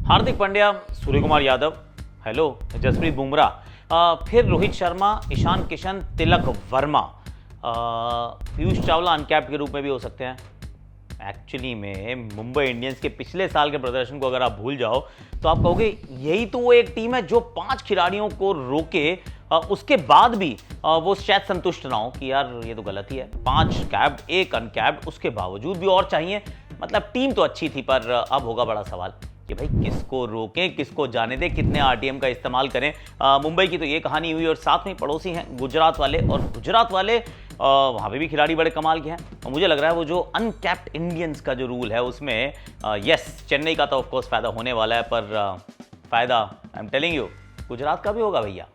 Hardik Pandya, Suryakumar Yadav, hello, Jasprit Bumrah, फिर Rohit Sharma, Ishan Kishan, Tilak Varma, Piyush Chawla uncapped के रूप में भी हो सकते हैं। एक्चुअली में मुंबई इंडियंस के पिछले साल के प्रदर्शन को अगर आप भूल जाओ तो आप कहोगे यही तो वो एक टीम है जो 5 खिलाड़ियों को रोके, उसके बाद भी वो शायद संतुष्ट ना हो कि यार ये तो गलत ही है। 5 कैप्ड, 1 अनकैप्ड, उसके बावजूद भी और चाहिए। मतलब टीम तो अच्छी थी, पर अब होगा बड़ा सवाल कि भाई किसको रोकें, किसको जाने दें, कितने आरटीएम का इस्तेमाल करें। मुंबई की तो ये कहानी हुई, और साथ में पड़ोसी हैं गुजरात वाले, और गुजरात वाले वहाँ पे भी खिलाड़ी बड़े कमाल के हैं। और मुझे लग रहा है वो जो अनकैप्ड इंडियंस का जो रूल है उसमें यस, चेन्नई का तो ऑफकोर्स फायदा होने वाला है, पर फायदा I am telling you Gujarat का भी होगा भैया।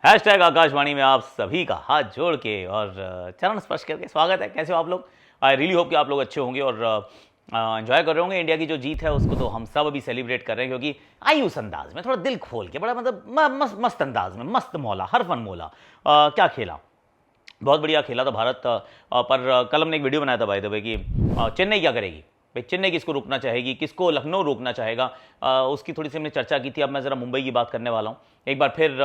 हैशटैग आकाशवाणी में आप सभी का हाथ जोड़ के और चरण स्पर्श करके स्वागत है। कैसे हो आप लोग? आई रियली होप कि आप लोग अच्छे होंगे और एंजॉय कर रहे होंगे। इंडिया की जो जीत है उसको तो हम सब अभी सेलिब्रेट कर रहे हैं, क्योंकि आयुष अंदाज में, थोड़ा दिल खोल के, बड़ा मतलब मस्त अंदाज में, मस्त मौला, हर फन मौला। क्या खेला, बहुत बढ़िया खेला था भारत। पर कल हमने एक वीडियो बनाया था भाई दबे कि चेन्नई क्या करेगी, भाई चेन्नई किसको रोकना चाहेगी, किसको लखनऊ रोकना चाहेगा, उसकी थोड़ी सी हमने चर्चा की थी। अब मैं ज़रा मुंबई की बात करने वाला हूँ एक बार फिर,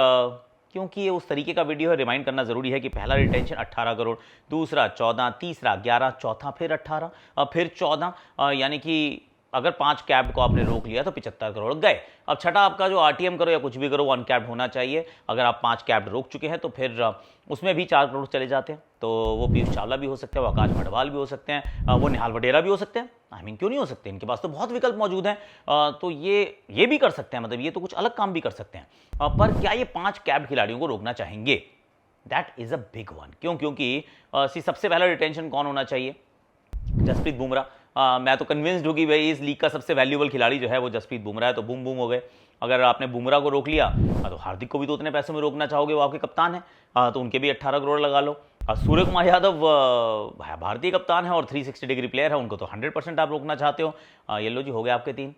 क्योंकि ये उस तरीके का वीडियो है, रिमाइंड करना जरूरी है कि पहला रिटेंशन 18 करोड़, दूसरा 14, तीसरा 11, चौथा फिर 18, फिर 14, यानी कि अगर 5 कैप्ड को आपने रोक लिया तो 75 करोड़ गए। अब छठा आपका जो आरटीएम करो या कुछ भी करो वो अनकैप्ड होना चाहिए। अगर आप 5 कैप्ड रोक चुके हैं तो फिर उसमें भी 4 करोड़ चले जाते हैं। तो वो पीयूष चावला भी हो सकते हैं, वो आकाश मडवाल भी हो सकते हैं, वो निहाल वडेरा भी हो सकते हैं। आई मीन क्यों नहीं हो सकते, इनके पास तो बहुत विकल्प मौजूद हैं। तो ये भी कर सकते हैं, मतलब ये तो कुछ अलग काम भी कर सकते हैं। पर क्या ये 5 कैप्ड खिलाड़ियों को रोकना चाहेंगे? That is a big one. क्यों? क्योंकि सबसे पहला रिटेंशन कौन होना चाहिए? जसप्रीत बुमराह। मैं तो कन्विंस्ड हूँ कि भाई इस लीग का सबसे वैल्यूबल खिलाड़ी जो है वो जसप्रीत बुमराह है, तो बूम बूम हो गए। अगर आपने बुमराह को रोक लिया तो हार्दिक को भी तो उतने पैसों में रोकना चाहोगे, वो आपके कप्तान है, तो उनके भी 18 करोड़ लगा लो। सूर्य कुमार यादव भारतीय कप्तान है और 360 डिग्री प्लेयर है, उनको तो 100% आप रोकना चाहते हो। ये लो जी, हो गए आपके 3,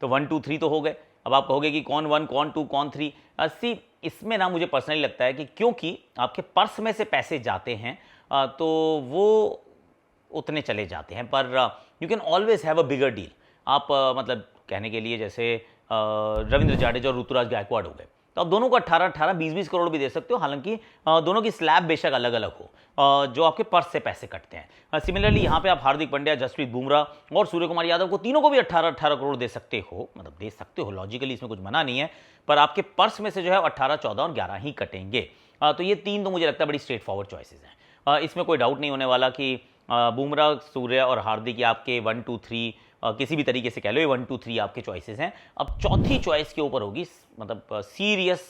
तो 1 2 3 तो हो गए। अब आप कहोगे कि कौन 1, कौन 2, कौन 3। सी इसमें ना मुझे पर्सनली लगता है कि क्योंकि आपके पर्स में से पैसे जाते हैं तो वो उतने चले जाते हैं, पर you can always have a bigger deal. आप मतलब कहने के लिए जैसे रविंद्र जाडेजा और ऋतुराज गायकवाड़ हो गए, तो आप दोनों को 18-18, 20-20 करोड़ भी दे सकते हो। हालांकि दोनों की स्लैब बेशक अलग अलग हो, जो आपके पर्स से पैसे कटते हैं। सिमिलरली यहाँ पे आप हार्दिक पांड्या, जसप्रीत बुमराह और सूर्य कुमार यादव को तीनों को भी 18-18 करोड़ दे सकते हो, मतलब दे सकते हो, लॉजिकली इसमें कुछ मना नहीं है, पर आपके पर्स में से जो है 18, 14 और 11 ही कटेंगे। तो ये 3 तो मुझे लगता है बड़ी स्ट्रेट फॉरवर्ड चॉइसेस हैं। इसमें कोई डाउट नहीं होने वाला कि बुमराह, सूर्य और हार्दिक आपके 1 2 3, किसी भी तरीके से कह लो, ये 1 2 3 आपके चॉइसेस हैं। अब चौथी चॉइस के ऊपर होगी मतलब सीरियस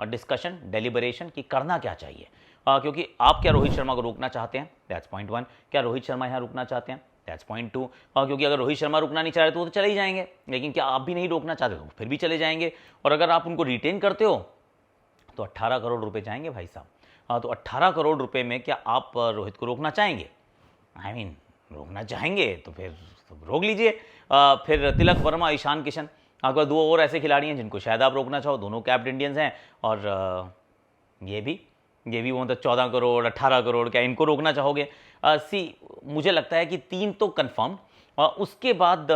डिस्कशन, डेलिबरेशन कि करना क्या चाहिए। क्योंकि आप क्या रोहित शर्मा को रोकना चाहते हैं? That's point 1। क्या रोहित शर्मा यहाँ रुकना चाहते हैं? That's point 2। क्योंकि अगर रोहित शर्मा रुकना नहीं चाह रहे तो वो तो चले ही जाएंगे, लेकिन क्या आप भी नहीं रोकना चाहते तो फिर भी चले जाएंगे। और अगर आप उनको रिटेन करते हो तो 18 करोड़ रुपए जाएंगे भाई साहब। तो 18 करोड़ रुपए में क्या आप रोहित को रोकना चाहेंगे? आई मीन रोकना चाहेंगे तो फिर रोक लीजिए। फिर तिलक वर्मा, ईशान किशन, अगर 2 और ऐसे खिलाड़ी हैं जिनको शायद आप रोकना चाहो, दोनों कैप्ड इंडियंस हैं, और ये भी वो मतलब 14 करोड़, 18 करोड़, क्या इनको रोकना चाहोगे? मुझे लगता है कि 3 तो कन्फर्म। उसके बाद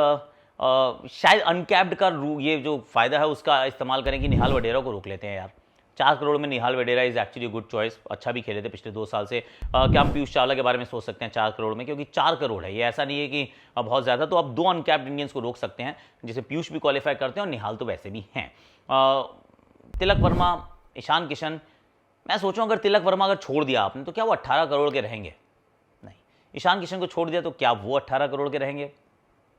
शायद अनकैप्ड का ये जो फायदा है उसका इस्तेमाल करें कि निहाल वडेरा को रोक लेते हैं यार। 4 करोड़ में निहाल वडेरा इज एक्चुअली गुड चॉइस, अच्छा भी खेले थे पिछले 2 साल से। क्या हम पीयूष चावला के बारे में सोच सकते हैं 4 करोड़ में? क्योंकि 4 करोड़ है, ये ऐसा नहीं है कि बहुत ज़्यादा। तो आप 2 अनकैप्ड इंडियंस को रोक सकते हैं, जिसे पीयूष भी क्वालिफाई करते हैं और निहाल तो वैसे भी हैं। तिलक वर्मा, ईशान किशन, मैं सोचूं अगर तिलक वर्मा अगर छोड़ दिया आपने तो क्या वो 18 करोड़ के रहेंगे? नहीं। ईशान किशन को छोड़ दिया तो क्या वो 18 करोड़ के रहेंगे?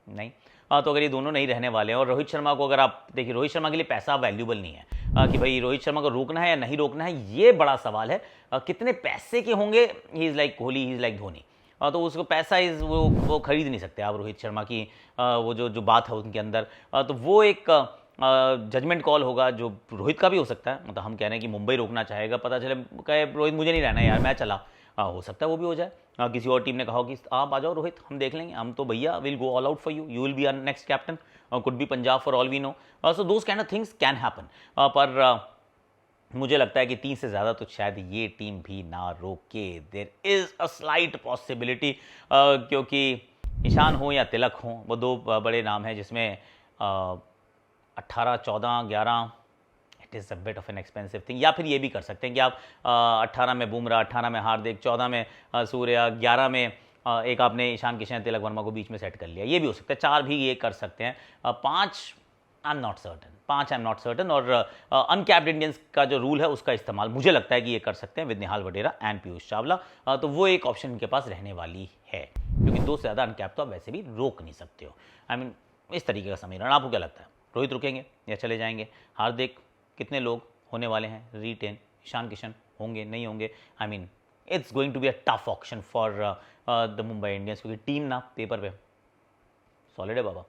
नहीं। तो अगर ये दोनों नहीं रहने वाले हैं, और रोहित शर्मा को अगर आप देखिए, रोहित शर्मा के लिए पैसा वैल्यूबल नहीं है कि भाई रोहित शर्मा को रोकना है या नहीं रोकना है, ये बड़ा सवाल है। कितने पैसे के होंगे? He is like Kohli, he is like Dhoni. तो उसको पैसा वो खरीद नहीं सकते आप रोहित शर्मा की वो जो बात है उनके अंदर। तो वो एक जजमेंट कॉल होगा जो रोहित का भी हो सकता है। मतलब हम कह रहे हैं कि मुंबई रोकना चाहेगा, पता चले कहे रोहित मुझे नहीं रहना यार, मैं चला, हो सकता है वो भी हो जाए। किसी और टीम ने कहा कि आप आ जाओ रोहित, हम देख लेंगे, हम तो भैया will go all out for you, you will be our next captain, could be Punjab for all we know. So those kind of things can happen. पर मुझे लगता है कि 3 से ज़्यादा तो शायद ये टीम भी ना रोके। There is a slight possibility, क्योंकि ईशान हो या तिलक हो, वो दो बड़े नाम हैं जिसमें 18, 14, 11 it is a bit of an expensive thing. या फिर ये भी कर सकते हैं कि आप 18 में बुमराह, 18 में हार्दिक, 14 में सूर्या, 11 में एक आपने ईशान किशन, तिलक वर्मा को बीच में सेट कर लिया, ये भी हो सकता है। 4 भी ये कर सकते हैं। 5 I am not certain, 5 I am not certain. और अनकैप्ड इंडियंस का जो रूल है उसका इस्तेमाल मुझे लगता है कि ये कर सकते हैं विद निहाल वडेरा एंड पीयूष चावला। तो वो एक ऑप्शन इनके पास रहने वाली है, क्योंकि 2 से ज़्यादा अनकैप तो आप वैसे भी रोक नहीं सकते हो। आई मीन इस तरीके का समीकरण। आपको क्या लगता है, रोहित रुकेंगे या चले जाएंगे? हार्दिक, कितने लोग होने वाले हैं रिटेन? ईशान किशन होंगे, नहीं होंगे? I mean it's going to be a tough option for the Mumbai Indians, क्योंकि टीम ना पेपर पे सॉलिड है बाबा।